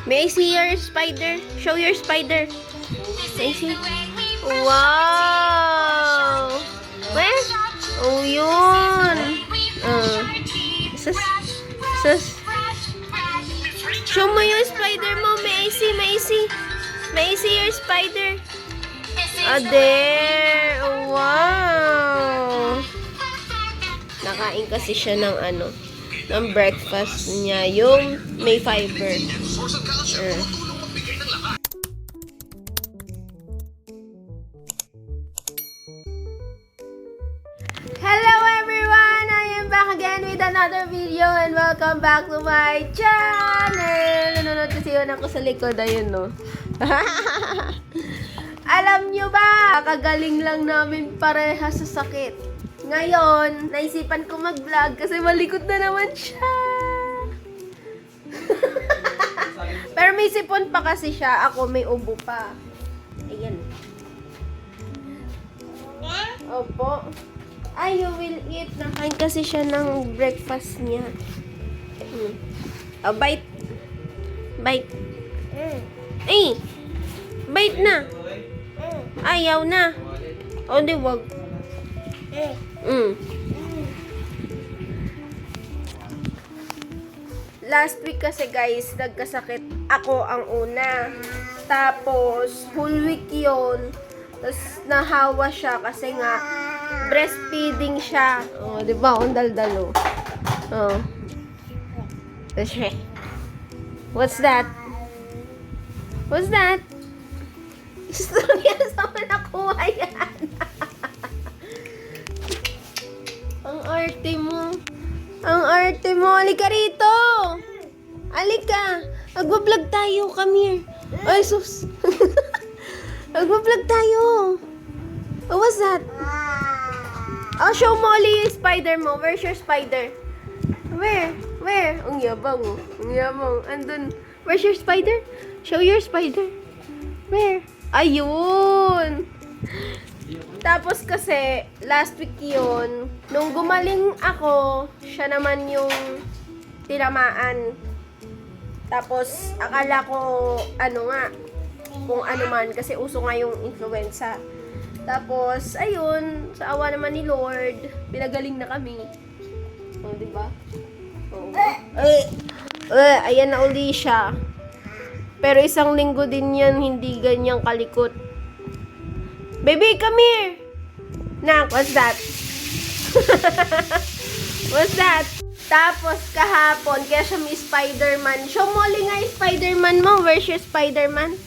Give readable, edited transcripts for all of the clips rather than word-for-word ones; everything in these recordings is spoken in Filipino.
May I see your spider? Show your spider. May I see? Wow! Where? Oh, yun. Sus. Sus. Show mo yung spider mo. May I see? May I see? May I see your spider? Ah, there. Oh, wow. Nakain kasi siya ng ng breakfast niya. Yung may fiber. Hello everyone! I am back again with another video and welcome back to my channel! Nanonood kasi yun ako sa likod. Ayun, no? Alam nyo ba? Kagaling lang namin pareha sa sakit. Ngayon, naisipan ko mag-vlog kasi malikot na naman siya. Pero may sipon pa kasi siya. Ako may ubo pa. Ayan. Opo. Ay, you will eat. Nakain kasi siya ng breakfast niya. Oh, bite. Bite. Ay! Bite na. Ayaw na. O, di wag. Last week kasi guys, nagkasakit ako ang una. Tapos, whole week yun. Tapos, nahawa siya kasi nga, breastfeeding siya. O, di ba? Ang daldalo. O. What's that? What's that? Gusto niya sa nakuha yan. Ang arte mo. Ang arte mo. Halika rito. Halika. Magbablog tayo. Come here. Ay, sus. Magbablog tayo. Oh, what's that? Oh, show mo ulit yung spider mo. Where's your spider? Where? Where? Ang yabang, oh. Ang yabang. Andun. Where's your spider? Show your spider. Where? Ayun! Tapos kasi, last week yun, nung gumaling ako, siya naman yung tinamaan. Tapos, akala ko, kung ano man, kasi uso nga yung influenza. Tapos, ayun, sa awa naman ni Lord, pinagaling na kami. O, diba? O. Ayan na uli siya. Pero isang linggo din yan, hindi ganyang kalikot. Baby, come here! Nak, what's that? What's that? Tapos kahapon, kaya siya may Spider-Man. Show mo nga yung Spider-Man mo. Where's your Spider-Man?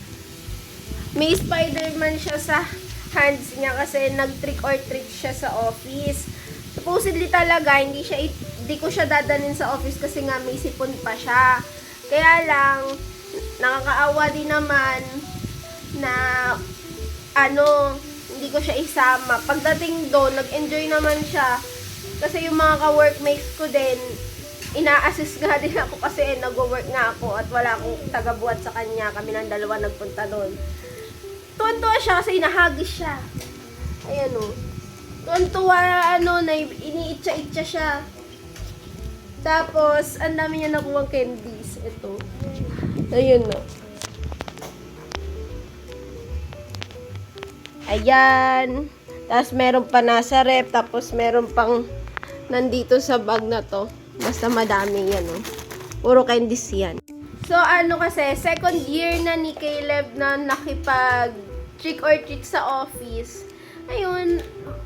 May Spider-Man siya sa hands niya kasi nag-trick or treat siya sa office. Supposedly talaga, hindi ko siya dadalhin sa office kasi nga may sipon pa siya. Kaya lang, nakakaawa din naman na hindi ko siya isama. Pagdating doon, nag-enjoy naman siya. Kasi yung mga ka-workmates ko din, ina-assist nga din ako kasi nag-work nga ako at wala akong taga-buhat sa kanya. Kami ng dalawa nagpunta doon. Tuwan-tuwa siya kasi inahagis siya. Ayan o. Tuwan-tuwa, na iniitsa-itsa siya. Tapos, ang dami niya nakuha candies. Ito. Ayun o. Ayan. Tapos, meron pa nasa rep. Tapos, meron pang nandito sa bag na to. Basta madami yan o. Puro candies yan. So, kasi, second year na ni Caleb na nakipag trick or treat sa office. Ayun,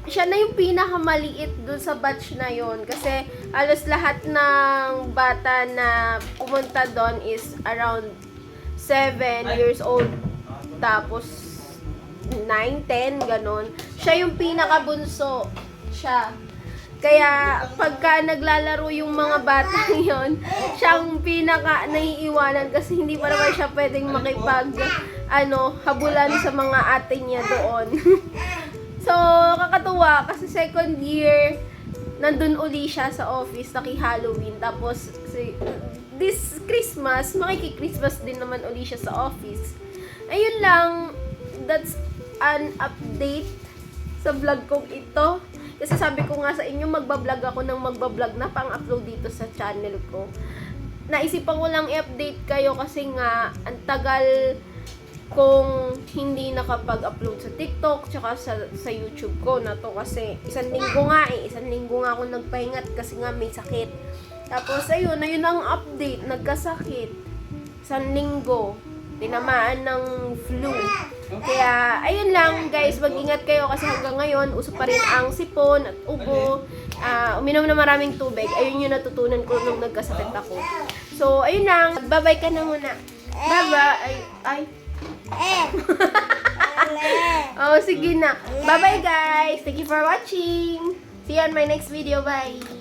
siya na yung pinakamaliit dun sa batch na yon kasi halos lahat ng bata na pumunta doon is around 7 years old tapos 9, 10, ganon. Siya yung pinakabunso. Siya. Kaya pagka naglalaro yung mga bata yon, siyang pinaka naiiwanan kasi hindi pa naman siya pwedeng habulan sa mga ate niya doon. So, kakatuwa kasi second year, nandun uli siya sa office, naki-Halloween. Tapos, this Christmas, makiki-Christmas din naman uli siya sa office. Ayun lang, that's an update sa vlog kong ito. Kasi sabi ko nga sa inyo, magbablog ako ng magbablog na pang-upload dito sa channel ko. naisipan ko lang i-update kayo kasi nga, ang tagal kung hindi nakapag-upload sa TikTok tsaka sa YouTube ko na to kasi isang linggo nga ako nagpahingat kasi nga may sakit. Tapos ayun ang update, nagkasakit. Isang linggo, tinamaan ng flu. Kaya ayun lang guys, mag-ingat kayo kasi hanggang ngayon uso pa rin ang sipon at ubo. Uminom na maraming tubig. Ayun yung natutunan ko nung nagkasakit ako. So ayun lang, bye-bye ka na muna. Bye-bye. Ay. Oh, sige na. Bye-bye guys. Thank you for watching. See you on my next video. Bye.